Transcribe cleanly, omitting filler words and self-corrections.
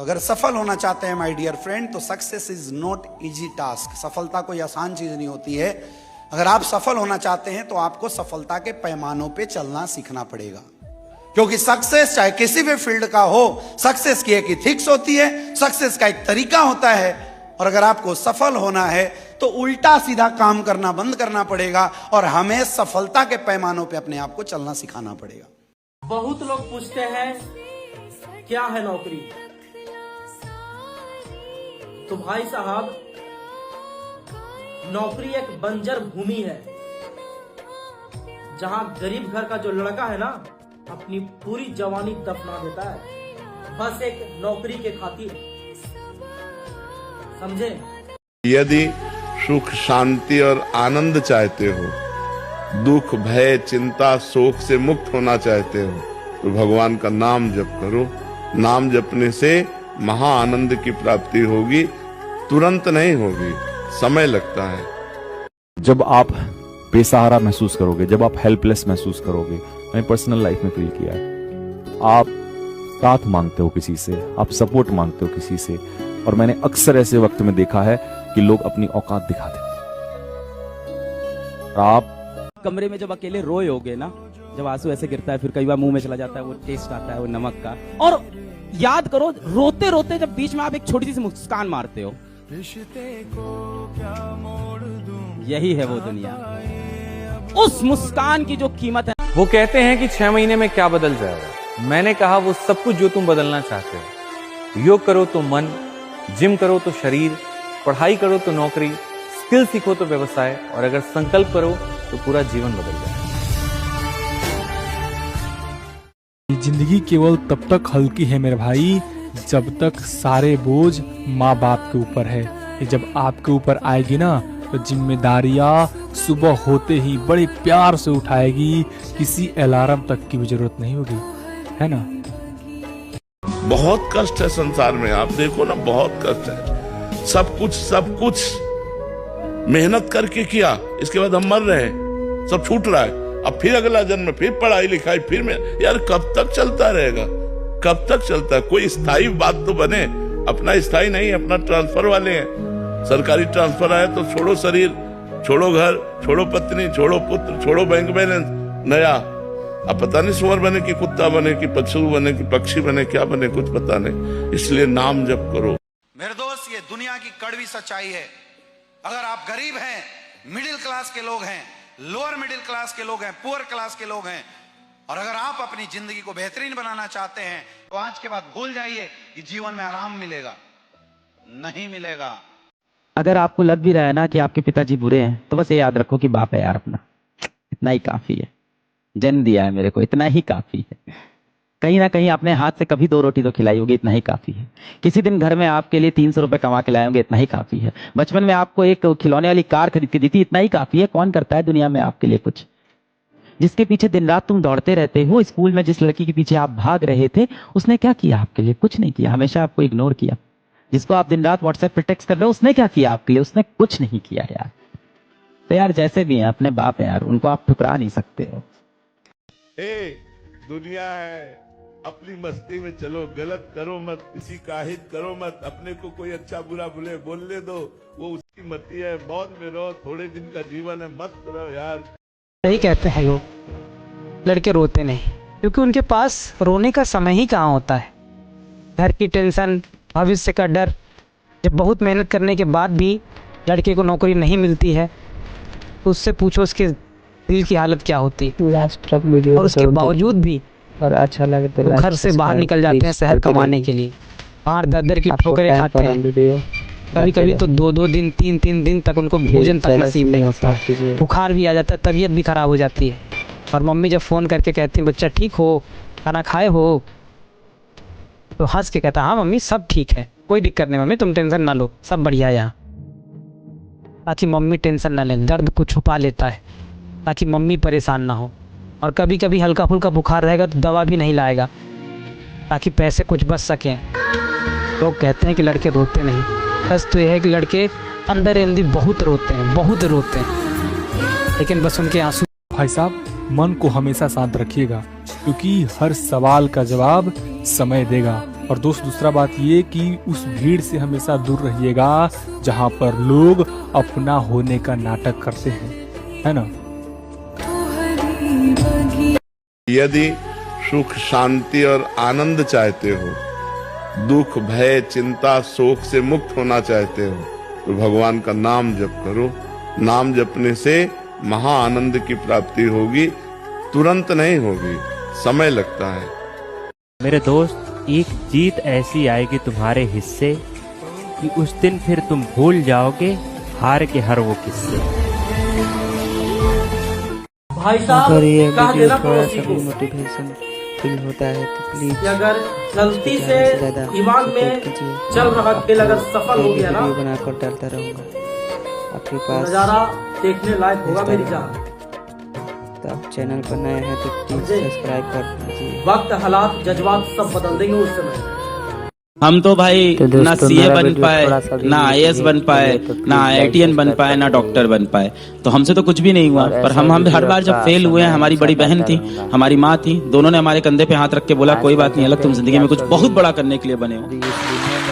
तो अगर सफल होना चाहते हैं माय डियर फ्रेंड, तो success is not easy task. सफलता कोई आसान चीज नहीं होती है। अगर आप सफल होना चाहते हैं तो आपको सफलता के पैमानों पे चलना सीखना पड़ेगा, क्योंकि सक्सेस चाहे किसी भी फील्ड का हो, सक्सेस की एक इथिक्स होती है, सक्सेस का एक तरीका होता है। और अगर आपको सफल होना है तो उल्टा सीधा काम करना बंद करना पड़ेगा और हमें सफलता के पैमानों पे अपने आप को चलना सिखाना पड़ेगा। बहुत लोग पूछते हैं क्या है नौकरी, तो भाई साहब नौकरी एक बंजर भूमि है जहां गरीब घर का जो लड़का है ना अपनी पूरी जवानी दफना देता है बस एक नौकरी के खातिर, समझे। यदि सुख शांति और आनंद चाहते हो, दुख भय चिंता शोक से मुक्त होना चाहते हो, तो भगवान का नाम जप करो। नाम जपने से महा आनंद की प्राप्ति होगी, तुरंत नहीं होगी, समय लगता है। जब आप बेसहारा महसूस करोगे, जब आप हेल्पलेस महसूस करोगे, मैंने पर्सनल लाइफ में फील किया है, आप साथ मांगते हो किसी से, आप सपोर्ट मांगते हो किसी से, और मैंने अक्सर ऐसे वक्त में देखा है कि लोग अपनी औकात दिखाते हैं। आप कमरे में जब अकेले रोए होगे ना, जब आंसू ऐसे गिरता है, फिर कई बार मुंह में चला जाता है, वो टेस्ट आता है वो नमक का, और याद करो रोते रोते जब बीच में आप एक छोटी सी मुस्कान मारते हो, यही है वो दुनिया। उस मुस्कान की जो कीमत है। वो कहते हैं कि 6 महीने में क्या बदल जाएगा। मैंने कहा वो सब कुछ जो तुम बदलना चाहते हो। योग करो तो मन, जिम करो तो शरीर, पढ़ाई करो तो नौकरी, स्किल सीखो तो व्यवसाय, और अगर संकल्प करो तो पूरा जीवन बदल जाए। जिंदगी केवल तब तक हल्की है मेरे भाई जब तक सारे बोझ माँ बाप के ऊपर है। ये जब आपके ऊपर आएगी ना तो जिम्मेदारियां सुबह होते ही बड़े प्यार से उठाएगी, किसी अलार्म तक की भी जरूरत नहीं होगी, है ना। बहुत कष्ट है संसार में, आप देखो ना, बहुत कष्ट है। सब कुछ मेहनत करके किया, इसके बाद हम मर रहे हैं, सब छूट रहा है। अब फिर अगला जन्म, फिर पढ़ाई लिखाई, फिर में यार कब तक चलता रहेगा, कब तक चलता है। कोई स्थायी बात तो बने। अपना स्थायी नहीं, अपना ट्रांसफर वाले हैं। सरकारी ट्रांसफर आया तो छोड़ो शरीर, छोड़ो घर, छोड़ो पत्नी, छोड़ो पुत्र, छोड़ो बैंक बैलेंस नया। अब पता नहीं सुअर बने कि कुत्ता बने कि पशु बने कि पक्षी बने, क्या बने कुछ पता नहीं। इसलिए नाम जप करो। मेरे दोस्त, ये दुनिया की कड़वी सच्चाई है। अगर आप गरीब हैं, मिडिल क्लास के लोग हैं, लोअर मिडिल क्लास के लोग हैं, पुअर क्लास के लोग हैं, और अगर आप अपनी जिंदगी को बेहतरीन बनाना चाहते हैं तो आज के बाद भूल जाइए कि जीवन में आराम मिलेगा, नहीं मिलेगा। अगर आपको लग भी रहा है ना कि आपके पिताजी बुरे हैं, तो बस ये याद रखो कि बाप है यार अपना, इतना ही काफी है। जन्म दिया है मेरे को, इतना ही काफी है। कहीं ना कहीं आपने हाथ से कभी 2 रोटी तो खिलाई होगी, इतना ही काफी है। किसी दिन घर में आपके लिए 300 रुपए कमा के लाए होंगे, इतना ही काफी है। बचपन में आपको एक खिलौने वाली कार खरीद के दी थी, इतना ही काफी है। कौन करता है दुनिया में आपके लिए कुछ? जिसके पीछे दिन रात तुम दौड़ते रहते हो, स्कूल में जिस लड़की के पीछे आप भाग रहे थे, उसने क्या किया आपके लिए? कुछ नहीं किया, हमेशा आपको इग्नोर किया। जिसको आप दिन रात व्हाट्सएप पे टेक्स्ट कर रहे हो, उसने क्या किया आपके लिए? उसने कुछ नहीं किया यार। तो यार जैसे भी हैं अपने बाप है यार, उनको आप ठुकरा नहीं सकते हो। दुनिया है, अपनी मस्ती में चलो, गलत करो मत, किसी का हित करो मत। अपने को कोई अच्छा बुरा बोलने दो, वो उसकी मती है। मौज में रहो, थोड़े दिन का जीवन है, मस्त रहो यार। सही कहते हैं वो लड़के रोते नहीं, क्योंकि उनके पास रोने का समय ही कहाँ होता है। घर की टेंशन, भविष्य का डर। जब बहुत मेहनत करने के बाद भी लड़के को नौकरी नहीं मिलती है तो उससे पूछो उसके दिल की हालत क्या होती है। और उसके बावजूद भी और अच्छा लगता है, घर से बाहर निकल जाते हैं शहर कमाने के लिए, बाहर दर की ठोकरें खाते हैं। कभी कभी तो 2-2 दिन 3-3 दिन तक उनको भोजन तक नसीब नहीं होता, बुखार भी आ जाता है, तबीयत भी खराब हो जाती है। और मम्मी जब फ़ोन करके कहती है बच्चा ठीक हो, खाना खाए हो, तो हंस के कहता हाँ मम्मी सब ठीक है, कोई दिक्कत नहीं मम्मी, तुम टेंशन ना लो, सब बढ़िया है यहाँ। ताकि मम्मी टेंशन ना ले, दर्द को छुपा लेता है ताकि मम्मी परेशान ना हो। और कभी कभी हल्का फुल्का बुखार रहेगा तो दवा भी नहीं लाएगा ताकि पैसे कुछ बच सकें। लोग कहते हैं कि लड़के रोते नहीं, बस तो यह है कि लड़के अंदर अंदर बहुत रोते हैं, बहुत रोते हैं, लेकिन बस उनके आंसू। भाई साहब, मन को हमेशा शांत रखिएगा, क्योंकि हर सवाल का जवाब समय देगा। और दोस्त दूसरा बात ये कि उस भीड़ से हमेशा दूर रहिएगा जहाँ पर लोग अपना होने का नाटक करते हैं, है ना। यदि सुख शांति और आनंद चाहते हो, दुख भय चिंता शोक से मुक्त होना चाहते हो, तो भगवान का नाम जप करो। नाम जपने से महा आनंद की प्राप्ति होगी, तुरंत नहीं होगी, समय लगता है। मेरे दोस्त, एक जीत ऐसी आएगी तुम्हारे हिस्से कि उस दिन फिर तुम भूल जाओगे हार के हर वो किस्से। भाई अगर साहब ये कह वीडियो देना थोड़ा पड़ोसी सा को भी मोटिवेशन फील होता है तो प्लीज कि अगर गलती से ज़्यादा दिमाग में सपोर्ट कीजिए। चल रहा खेल अगर सफल हो गया ना, वीडियो बनाकर डालता रहूंगा आपके तो पास। नजारा देखने लायक होगा मेरी जान। तो आप चैनल पर नए हैं तो प्लीज सब्सक्राइब कर दीजिए। वक्त हालात जज्बात सब बदल देंगे उस समय। हम तो भाई तो ना दोस्तों, सीए मेरा बन वीडियो पाए, थोड़ा सा भी ना आईएएस देखिए, बन पाए, तो प्लीज ना आईआईटीएन बन लाइक पाए, ना डॉक्टर बन पाए। तो हमसे तो कुछ भी नहीं हुआ। और पर ऐसा हम हर वीडियो बार जब आपका फेल हुए हैं, हमारी बड़ी समय बहन थी, रहूंगा। हमारी माँ थी, दोनों ने हमारे कंधे पे हाथ रख के बोला कोई बात नहीं, अलग तुम जिंदगी में कुछ बहुत बड़ा करने के लिए बने हो। इस वीडियो में